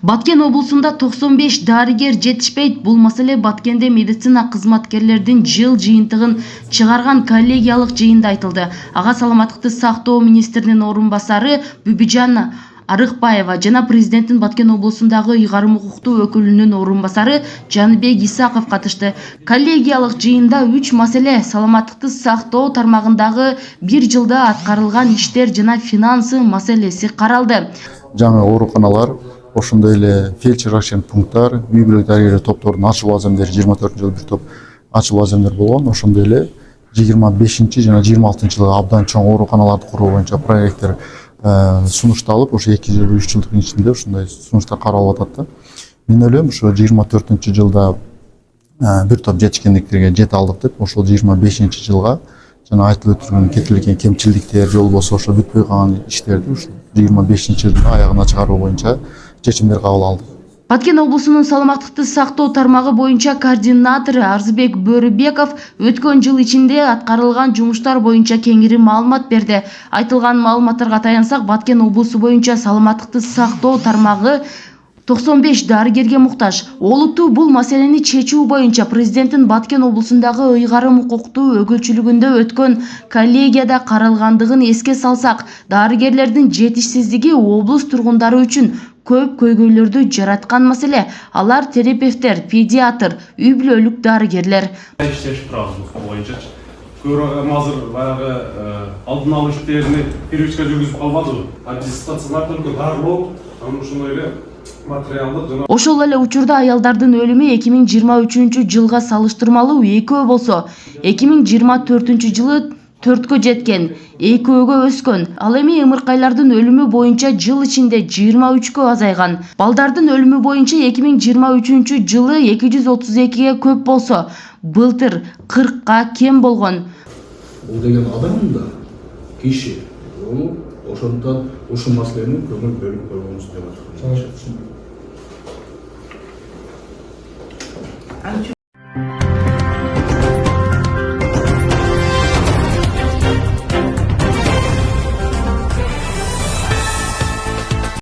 Баткен облусунда 95 дарыгер жетишпейт. Бул маселе Баткенде медицина кызматкерлердин жыл жыйынтыгын чыгарган коллегиялык жыйында айтылды. Ага саламаттыкты сактоо министринин орун басары Бүбүжан Арыкбаева жана президенттин Баткен облусундагы ыйгарым укуктуу өкүлүнүн орун басары Жаныбек Исаков катышты. Коллегиялык жыйында 3 маселе: саламаттыкты сактоо тармагындагы 1 жылда аткарылган иштер жана финансы маселеси каралды. Жаңы ооруканалар, ошондой эле фельдшер ачкан пункттар, үй бүлөк дарыгер топтордун ачылуу аземдери 24-жылы бир топ ачылуу аземдер болгон. Ошондой эле 25 жана 26 жылга абдан чоң ооруканаларды куруу боюнча проекттер сунушталып, ошо 2 жыл 3 жылдын ичинде ошондой сунуштар каралып атат да. Мен ойлойм, ошо 24-жылда бир топ жетишкендиктерге жете алдык деп, ошол 25-жылга жана айтылып өтүлгөн кетирилген кемчиликтер же болбосо ошо бүтпөй калган иштерди ушу 25-жылдын аягына чыгаруу боюнча чечимдер кабыл алды. Баткен облусунун саламаттыкты сактоо тармагы боюнча координатору Арзыбек Бөрүбеков өткөн жыл ичинде аткарылган жумуштар боюнча кеңири маалымат берди. Айтылган маалыматтарга таянсак, Баткен облусу боюнча саламаттыкты сактоо тармагы 95 дарыгерге муктаж. Олуттуу бул маселени чечүү боюнча президенттин Баткен облусундагы ыйгарым укуктуу өкүлчүлүгүндө өткөн коллегияда каралгандыгын эске салсак, дарыгерлердин жетишсиздиги облус тургундары үчүн көп көйгөйлөрдү жараткан маселе. Алар терапевттер, педиатр, үй бүлөлүк дарыгерлер. Иштеш турабыз бул боюнча. Азыр баягы алдын алуу иштерини периодика жүргүзүп калбадыбы? Биз стационарда барлоо, ошондой эле Ошол эле учурда аялдардын өлүмү 2023-жылга салыштырмалуу 2 болсо, 2024-жылы 4кө жеткен, 2гө өскөн. Ал эми ымыркайлардын өлүмү боюнча жыл ичинде 23кө азайган. Балдардын өлүмү боюнча 2023-жылы 232ге көп болсо, былтыр 40ка кем болгон. Бул деген адам да киши. Ошондон ушул маселени көңүл бөлүп койгонубуз деп атат.